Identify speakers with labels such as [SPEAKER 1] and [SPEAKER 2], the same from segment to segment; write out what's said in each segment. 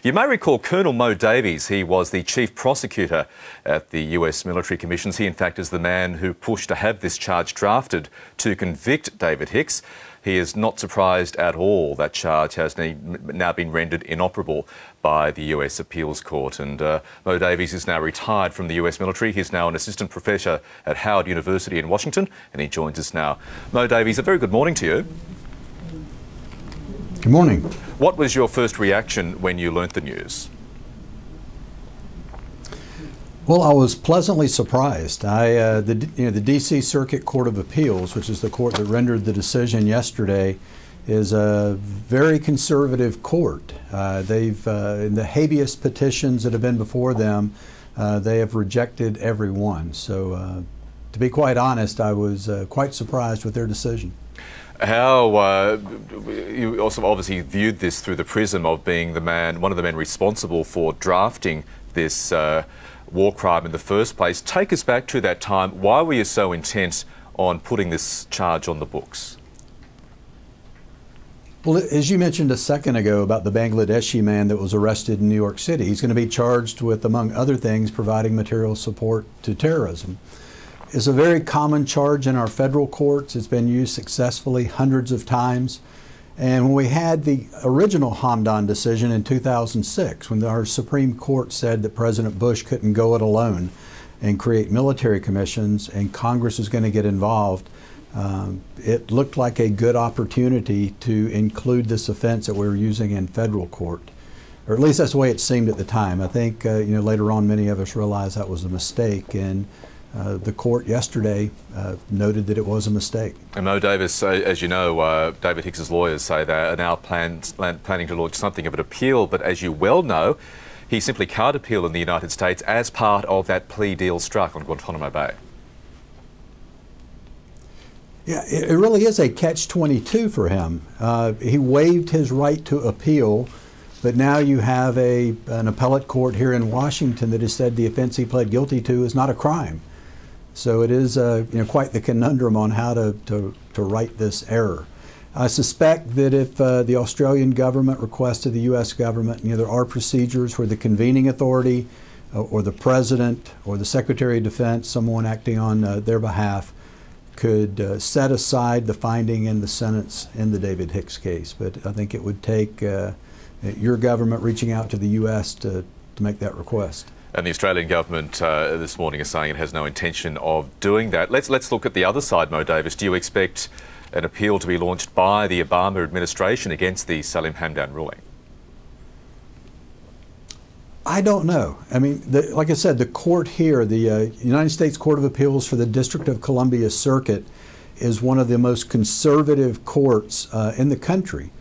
[SPEAKER 1] You may recall Colonel Moe Davis. He was the chief prosecutor at the US military commissions. He, in fact, is the man who pushed to have this charge drafted to convict David Hicks. He is not surprised at all that charge has now been rendered inoperable by the US Appeals Court. And Moe Davis is now retired from the US military. He's now an assistant professor at Howard University in Washington, and he joins us now. Moe Davis, a very good morning to you.
[SPEAKER 2] Good morning.
[SPEAKER 1] What was your first reaction when you learnt the news?
[SPEAKER 2] Well, I was pleasantly surprised. The D.C. Circuit Court of Appeals, which is the court that rendered the decision yesterday, is a very conservative court. In the habeas petitions that have been before them, they have rejected every one. So, to be quite honest, I was quite surprised with their decision.
[SPEAKER 1] How you also obviously viewed this through the prism of being one of the men responsible for drafting this war crime in the first place. Take us back to that time. Why were you so intent on putting this charge on the books?
[SPEAKER 2] Well, as you mentioned a second ago about the Bangladeshi man that was arrested in New York City, he's going to be charged with, among other things, providing material support to terrorism. It's a very common charge in our federal courts. It's been used successfully hundreds of times. And when we had the original Hamdan decision in 2006, when our Supreme Court said that President Bush couldn't go it alone and create military commissions and Congress was going to get involved, it looked like a good opportunity to include this offense that we were using in federal court. Or at least that's the way it seemed at the time. I think later on many of us realized that was a mistake, and the court yesterday noted that it was a mistake.
[SPEAKER 1] And Moe Davis, as you know, David Hicks's lawyers say they are now planning to launch something of an appeal, but as you well know, he simply can't appeal in the United States as part of that plea deal struck on Guantanamo Bay.
[SPEAKER 2] Yeah, it really is a catch-22 for him. He waived his right to appeal, but now you have an appellate court here in Washington that has said the offense he pled guilty to is not a crime. So it is quite the conundrum on how to right this error. I suspect that if the Australian government requests to the U.S. government, there are procedures where the convening authority or the president or the Secretary of Defense, someone acting on their behalf, could set aside the finding and the sentence in the David Hicks case. But I think it would take your government reaching out to the U.S. to make that request.
[SPEAKER 1] And the Australian government this morning is saying it has no intention of doing that. Let's look at the other side, Moe Davis. Do you expect an appeal to be launched by the Obama administration against the Salim Hamdan ruling?
[SPEAKER 2] I don't know. I mean, like I said, the court here, the United States Court of Appeals for the District of Columbia Circuit, is one of the most conservative courts in the country.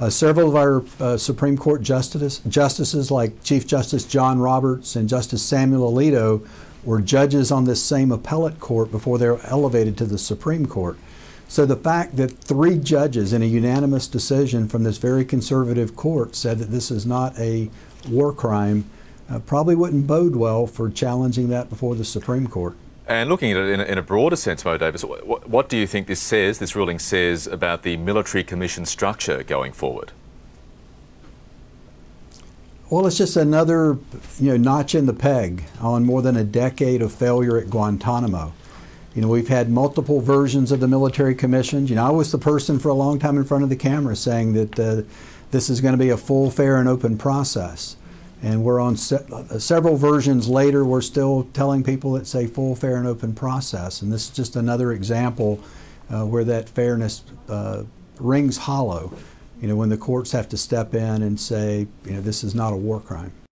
[SPEAKER 2] Several of our Supreme Court justices like Chief Justice John Roberts and Justice Samuel Alito were judges on this same appellate court before they were elevated to the Supreme Court. So the fact that 3 judges in a unanimous decision from this very conservative court said that this is not a war crime probably wouldn't bode well for challenging that before the Supreme Court.
[SPEAKER 1] And looking at it in a broader sense, Moe Davis, what do you think this ruling says about the military commission structure going forward?
[SPEAKER 2] Well, it's just another notch in the peg on more than a decade of failure at Guantanamo. We've had multiple versions of the military commissions. I was the person for a long time in front of the camera saying that this is going to be a full, fair, and open process. And we're on several versions later, we're still telling people it's a full, fair, and open process. And this is just another example where that fairness rings hollow, when the courts have to step in and say, this is not a war crime.